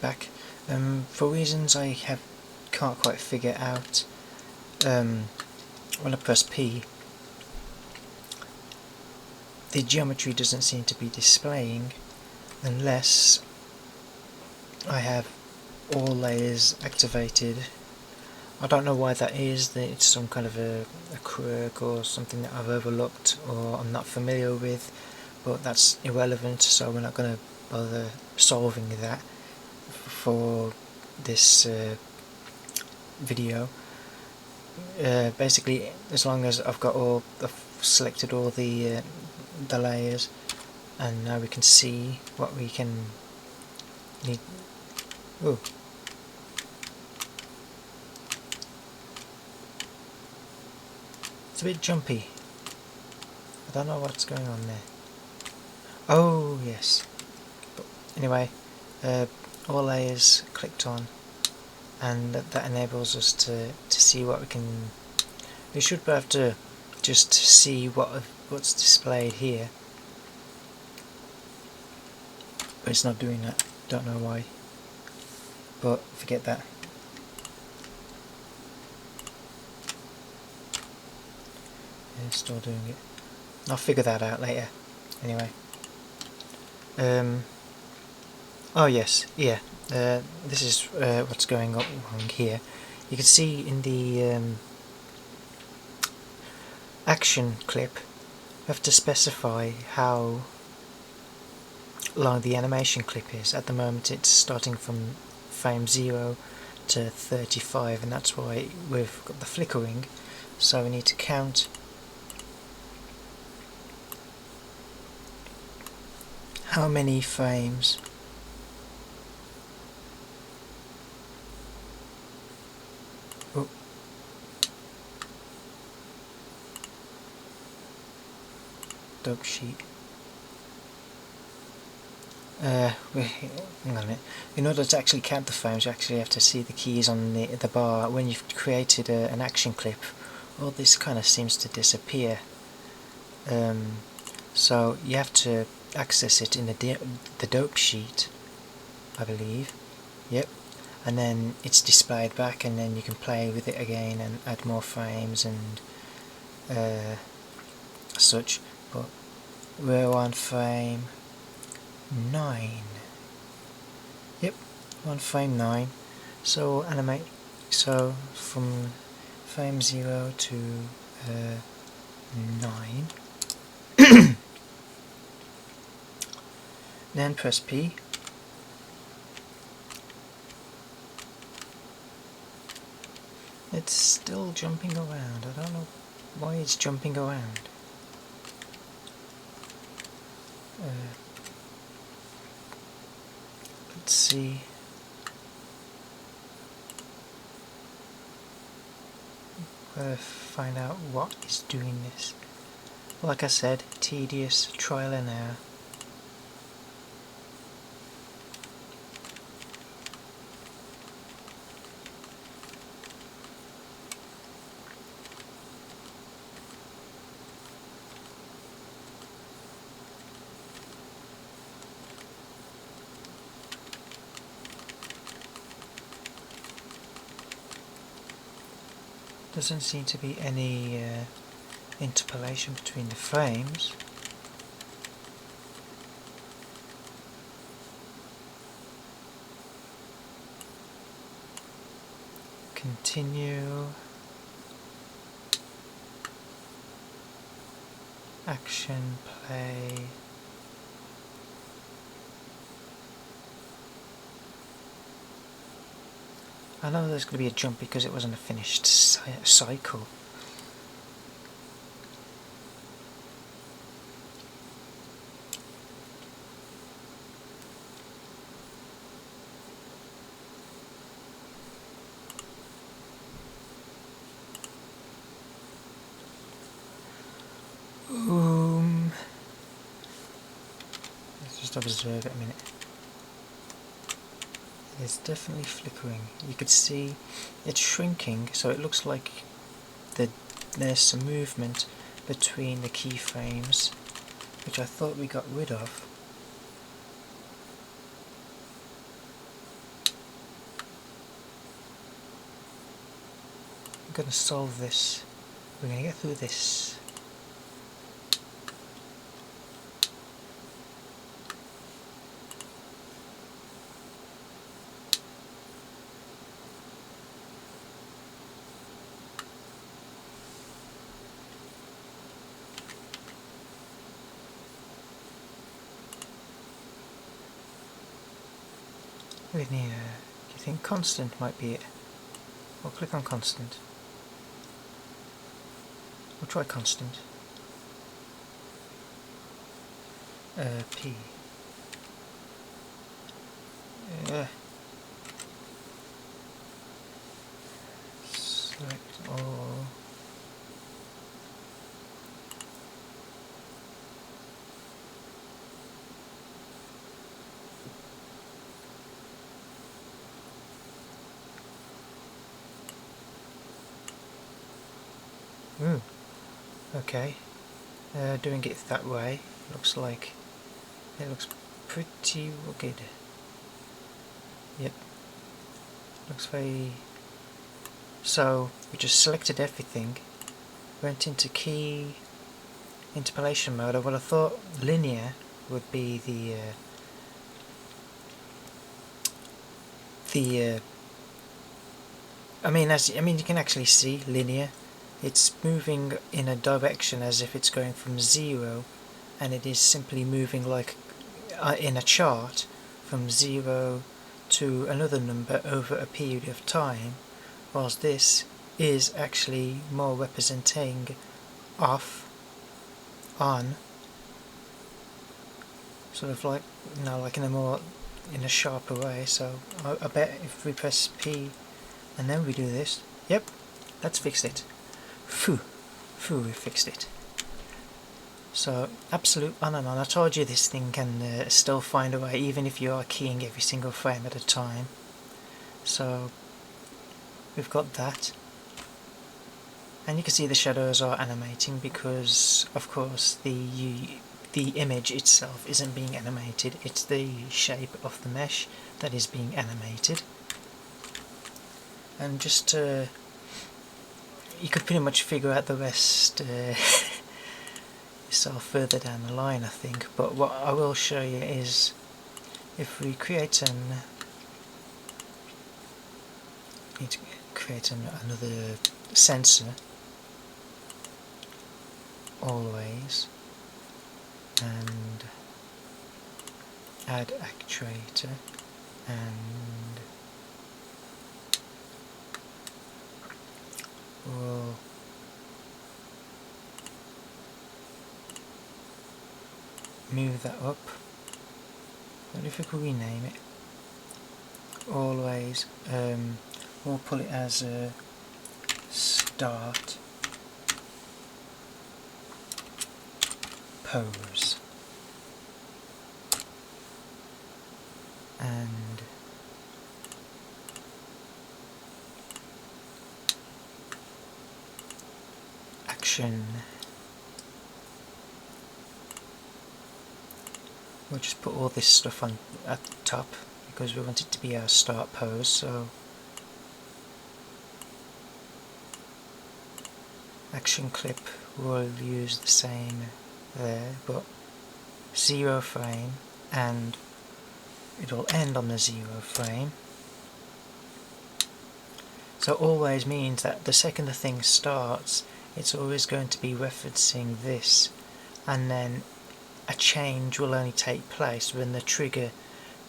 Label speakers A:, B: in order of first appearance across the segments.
A: back. For reasons I can't quite figure out, when I press P, the geometry doesn't seem to be displaying unless I have all layers activated. I don't know why that is, that it's some kind of a quirk or something that I've overlooked or I'm not familiar with, but that's irrelevant, so we're not going to bother solving that for this video. Basically, as long as I've selected all the layers, and now we can see what we can need. Ooh. It's a bit jumpy. I don't know what's going on there. Oh yes. But anyway, all layers clicked on, and that enables us to see what we can. We should be able to just see what's displayed here, but it's not doing that. Don't know why, but forget that. Yeah, still doing it. I'll figure that out later. Anyway. Oh yes, yeah. This is what's going on wrong here. You can see in the action clip, you have to specify how long the animation clip is. At the moment it's starting from frame 0 to 35, and that's why we've got the flickering, so we need to count how many frames dope sheet. Hang on a minute. In order to actually count the frames, you actually have to see the keys on the bar. When you've created an action clip, all this kind of seems to disappear. So you have to access it in the dope sheet, I believe. Yep. And then it's displayed back, and then you can play with it again and add more frames and such. But we're on frame 9. Yep, on frame 9. So animate. So from frame 0 to 9. Then press P. It's still jumping around. I don't know why it's jumping around. Let's see. Gotta find out what is doing this. Like I said, tedious trial and error. Doesn't seem to be any interpolation between the frames. Continue. Action, play. I know there's going to be a jump because it wasn't a finished cycle. Let's just observe it a minute. It's definitely flickering. You could see it's shrinking, so it looks like there's some movement between the keyframes, which I thought we got rid of. going to solve this. We're going to get through this. Linear. Do you think constant might be it? We'll click on constant. We'll try constant. P. Select all. Okay. Doing it that way looks like it looks pretty rugged. Yep. Looks very... So we just selected everything, went into key interpolation mode. Well, I thought linear would be I mean you can actually see linear. It's moving in a direction as if it's going from 0, and it is simply moving like in a chart from 0 to another number over a period of time, whilst this is actually more representing off, on, sort of like, you know, like in a sharper way. So I bet if we press P and then we do this, yep, that's fixed it. Phew, we fixed it. So, absolute on and on. I told you this thing can still find a way, even if you are keying every single frame at a time. So, we've got that. And you can see the shadows are animating because, of course, the image itself isn't being animated. It's the shape of the mesh that is being animated. And just to... you could pretty much figure out the rest yourself further down the line, I think. But what I will show you is if we create another sensor, always, and add actuator, and we'll move that up. What if we could rename it? Always. We'll put it as a start pose, and action. We'll just put all this stuff on at the top because we want it to be our start pose. So action clip, we'll use the same there, but 0 frame, and it'll end on the 0 frame. So always means that the second the thing starts, it's always going to be referencing this, and then a change will only take place when the trigger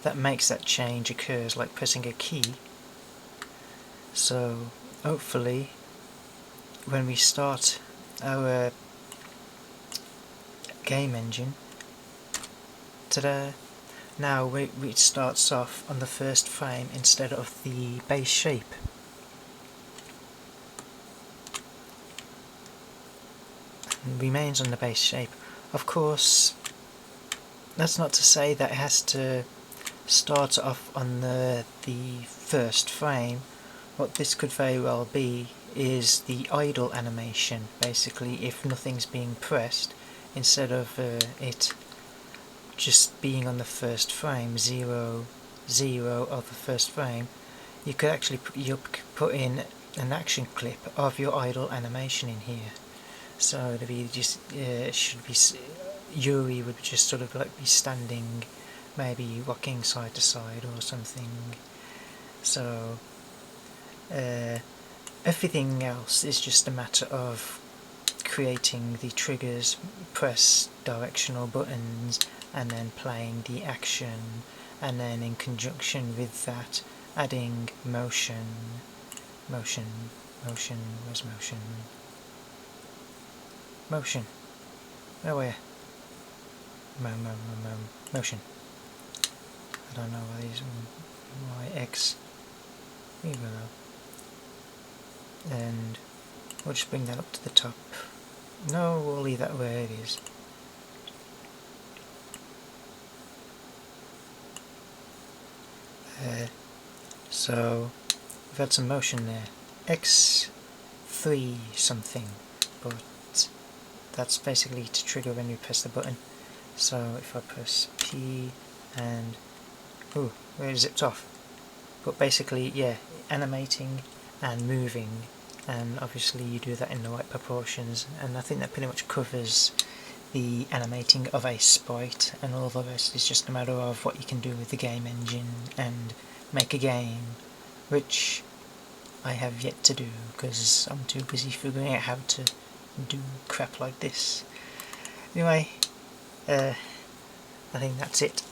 A: that makes that change occurs, like pressing a key. So hopefully when we start our game engine, ta-da, now it starts off on the first frame instead of the base shape. And remains on the base shape. Of course, that's not to say that it has to start off on the first frame. What this could very well be is the idle animation, basically, if nothing's being pressed, instead of it just being on the first frame, 0, 0 of the first frame, you could actually put in an action clip of your idle animation in here. So it'll be just should be Yuri would just sort of like be standing, maybe rocking side to side or something. So everything else is just a matter of creating the triggers, press directional buttons, and then playing the action, and then in conjunction with that adding motion, where's motion? Motion, where were you? Motion. I don't know what these Y, X, here we go. And we'll just bring that up to the top. No, we'll leave that where it is. So we've had some motion there. X3 something, but that's basically to trigger when you press the button. So if I press P and ooh, where it zipped off. But basically, yeah, animating and moving, and obviously you do that in the right proportions, and I think that pretty much covers the animating of a sprite, and all the rest is just a matter of what you can do with the game engine and make a game, which I have yet to do because I'm too busy figuring out how to do crap like this. Anyway, I think that's it.